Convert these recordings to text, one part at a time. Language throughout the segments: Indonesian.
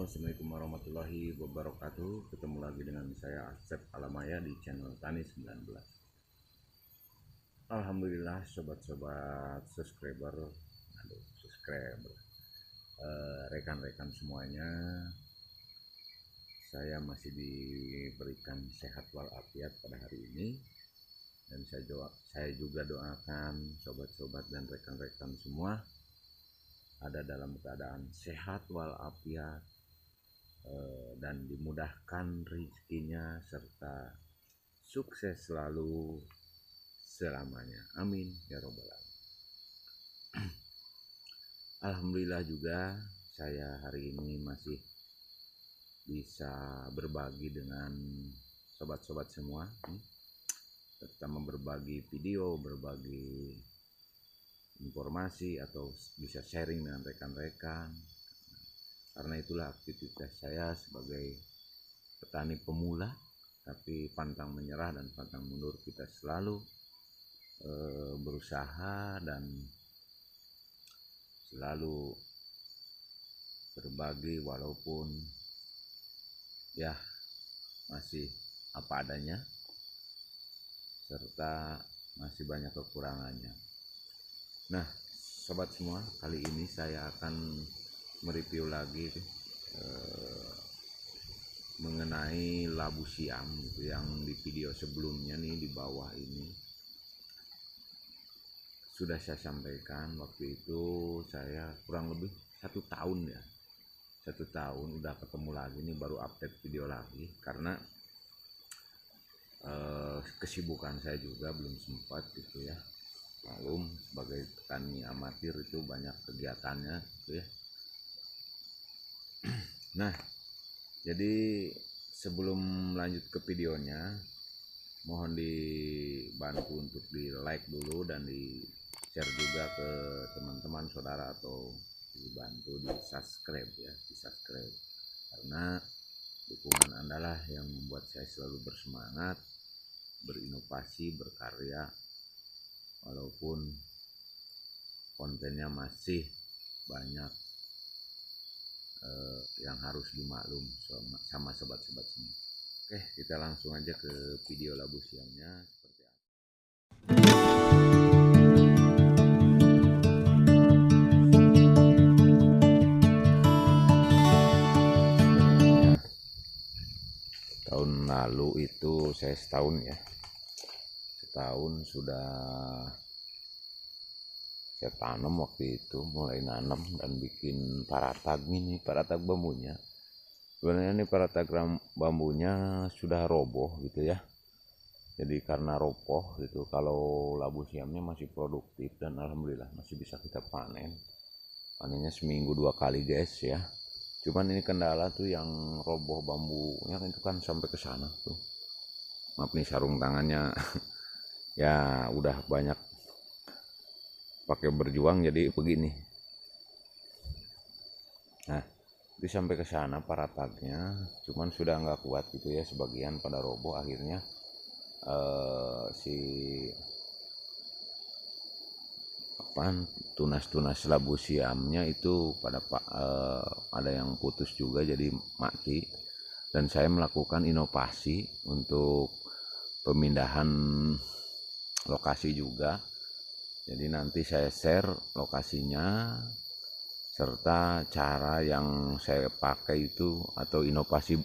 Assalamualaikum warahmatullahi wabarakatuh. Ketemu lagi dengan saya Asep Alamaya di channel Tani 19. Alhamdulillah sobat-sobat subscriber, rekan-rekan semuanya, saya masih diberikan sehat walafiat pada hari ini, dan saya juga doakan sobat-sobat dan rekan-rekan semua ada dalam keadaan sehat walafiat dan dimudahkan rezekinya serta sukses selalu selamanya. Amin ya robbal alamin. Alhamdulillah juga saya hari ini masih bisa berbagi dengan sobat-sobat semua, terutama berbagi video, berbagi informasi, atau bisa sharing dengan rekan-rekan. Karena itulah aktivitas saya sebagai petani pemula, tapi pantang menyerah dan pantang mundur. Kita selalu berusaha dan selalu berbagi walaupun ya masih apa adanya serta masih banyak kekurangannya. Nah, sobat semua, kali ini saya akan mereview lagi mengenai labu siam gitu, yang di video sebelumnya nih di bawah ini sudah saya sampaikan. Waktu itu saya kurang lebih 1 tahun ya, 1 tahun udah ketemu lagi nih, baru update video lagi karena kesibukan saya juga belum sempat gitu ya. Malum sebagai petani amatir itu banyak kegiatannya gitu ya. Nah, jadi sebelum lanjut ke videonya, mohon dibantu untuk di like dulu dan di share juga ke teman-teman saudara, atau dibantu di subscribe ya, di subscribe, karena dukungan Anda lah yang membuat saya selalu bersemangat, berinovasi, berkarya, walaupun kontennya masih banyak yang harus dimaklum sama sobat-sobat semua. Oke, kita langsung aja ke video labu siamnya seperti apa. Tahun lalu itu saya setahun sudah saya tanam. Waktu itu mulai nanam dan bikin paratag bambunya. Sebenarnya ini paratag bambunya sudah roboh gitu ya. Jadi karena roboh gitu, kalau labu siamnya masih produktif dan alhamdulillah masih bisa kita panen. Panennya seminggu 2 kali guys ya. Cuman ini kendala tuh yang roboh bambunya itu kan sampai ke sana tuh. Maaf nih sarung tangannya ya udah banyak pakai berjuang jadi begini. Nah, itu sampai ke sana paratagnya, cuman sudah nggak kuat gitu ya, sebagian pada roboh. Akhirnya si tunas-tunas labu siamnya itu pada ada yang putus juga jadi mati, dan saya melakukan inovasi untuk pemindahan lokasi juga. Jadi nanti saya share lokasinya serta cara yang saya pakai itu, atau inovasi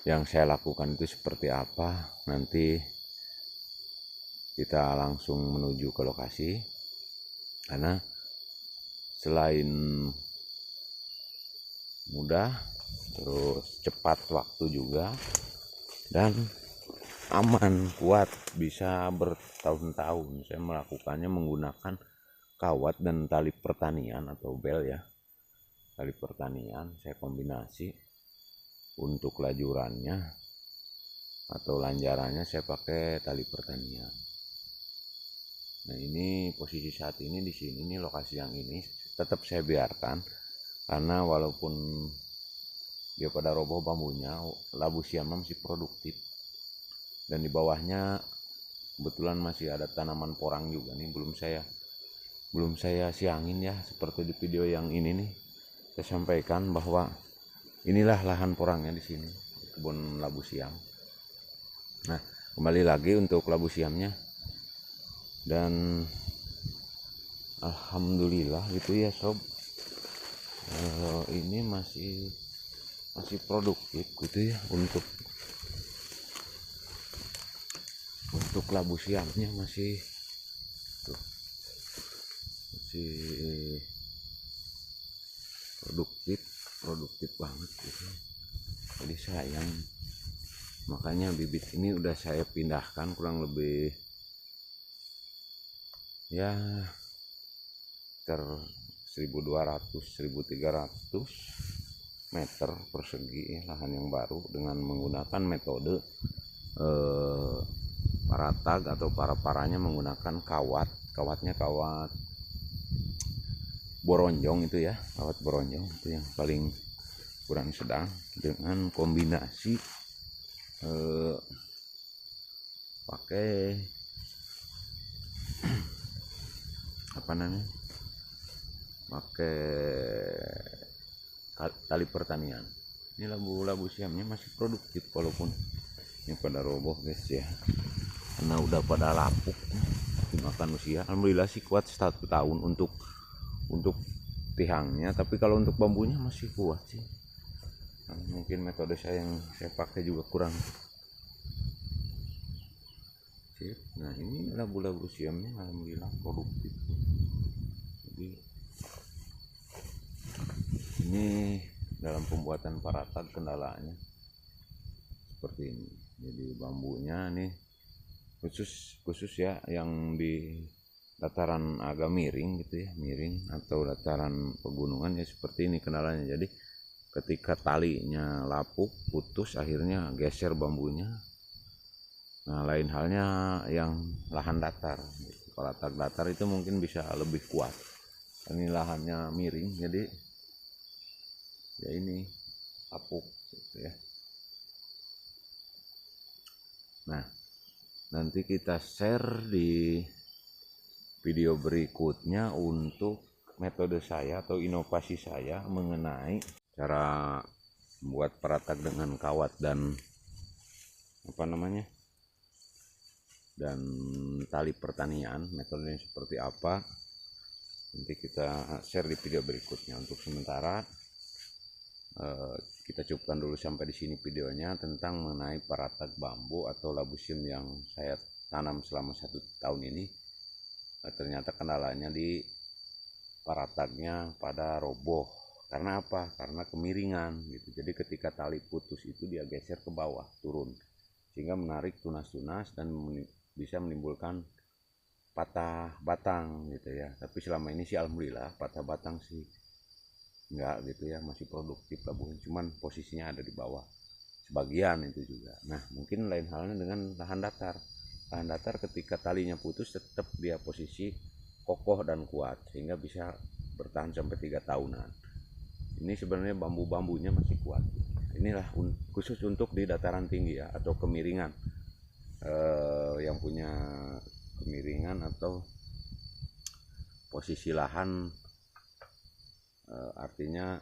yang saya lakukan itu seperti apa. Nanti kita langsung menuju ke lokasi, karena selain mudah, terus cepat waktu juga, dan aman, kuat, bisa bertahun-tahun. Saya melakukannya menggunakan kawat dan tali pertanian atau bel ya, tali pertanian. Saya kombinasi untuk lajurannya atau lanjarannya saya pakai tali pertanian. Nah, ini posisi saat ini di sini nih, lokasi yang ini tetap saya biarkan karena walaupun dia pada roboh bambunya, labu siam masih produktif. Dan di bawahnya kebetulan masih ada tanaman porang juga nih, belum saya siangin ya, seperti di video yang ini nih saya sampaikan bahwa inilah lahan porangnya di sini, kebun labu siam. Nah, kembali lagi untuk labu siamnya, dan alhamdulillah gitu ya sob, ini masih produktif gitu ya untuk labu siamnya masih produktif banget gitu. Jadi sayang, makanya bibit ini udah saya pindahkan kurang lebih ya ter 1200-1300 meter persegi ya, lahan yang baru dengan menggunakan metode paratag atau para-paranya menggunakan kawatnya kawat boronjong itu ya, kawat boronjong itu yang paling kurang sedang, dengan kombinasi pakai apa namanya, pakai tali pertanian. Ini labu siamnya masih produktif walaupun ini pada roboh guys ya, karena udah pada lapuk dimakan usia. Alhamdulillah sih kuat 1 tahun untuk tihangnya, tapi kalau untuk bambunya masih kuat sih. Nah, mungkin metode saya yang saya pakai juga kurang sip. Nah, ini labu siamnya alhamdulillah produktif. Jadi ini dalam pembuatan paratag kendalanya seperti ini. Jadi bambunya nih khusus ya yang di dataran agak miring gitu ya, miring atau dataran pegunungan ya seperti ini kendalanya. Jadi ketika talinya lapuk putus akhirnya geser bambunya. Nah, lain halnya yang lahan datar gitu. Kalau datar itu mungkin bisa lebih kuat, ini lahannya miring jadi ya ini lapuk gitu ya. Nah, nanti kita share di video berikutnya untuk metode saya atau inovasi saya mengenai cara membuat paratag dengan kawat dan apa namanya, dan tali pertanian. Metodenya seperti apa nanti kita share di video berikutnya. Untuk sementara kita cukupkan dulu sampai di sini videonya tentang mengenai paratag bambu atau labu siam yang saya tanam selama 1 tahun ini. Ternyata kendalanya di paratagnya pada roboh. Karena apa? Karena kemiringan gitu. Jadi ketika tali putus itu dia geser ke bawah turun, sehingga menarik tunas-tunas dan bisa menimbulkan patah batang gitu ya. Tapi selama ini sih alhamdulillah patah batang sih enggak gitu ya, masih produktif labunya, cuman posisinya ada di bawah sebagian itu juga. Nah, mungkin lain halnya dengan lahan datar. Lahan datar ketika talinya putus tetap dia posisi kokoh dan kuat sehingga bisa bertahan sampai 3 tahunan. Ini sebenarnya bambu-bambunya masih kuat. Inilah khusus untuk di dataran tinggi ya, atau kemiringan, yang punya kemiringan atau posisi lahan artinya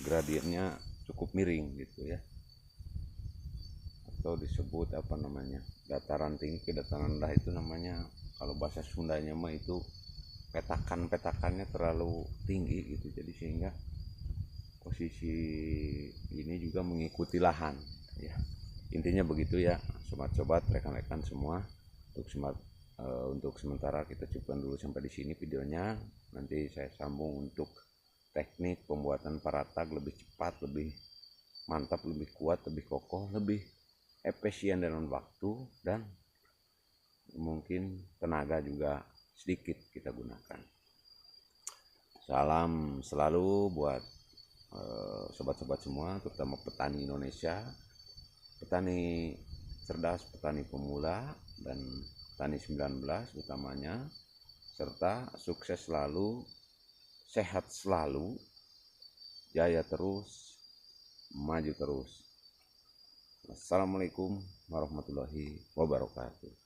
gradiennya cukup miring gitu ya, atau disebut apa namanya, dataran tinggi ke dataran rendah itu namanya, kalau bahasa Sundanya mah itu petakannya terlalu tinggi gitu. Jadi sehingga posisi ini juga mengikuti lahan ya, intinya begitu ya sobat-sobat, rekan-rekan semua. Untuk sementara kita cukupkan dulu sampai di sini videonya. Nanti saya sambung untuk teknik pembuatan paratag lebih cepat, lebih mantap, lebih kuat, lebih kokoh, lebih efisien dalam waktu, dan mungkin tenaga juga sedikit kita gunakan. Salam selalu buat sobat-sobat semua, terutama petani Indonesia, petani cerdas, petani pemula, dan petani 19 utamanya, serta sukses selalu, sehat selalu, jaya terus, maju terus. Assalamualaikum warahmatullahi wabarakatuh.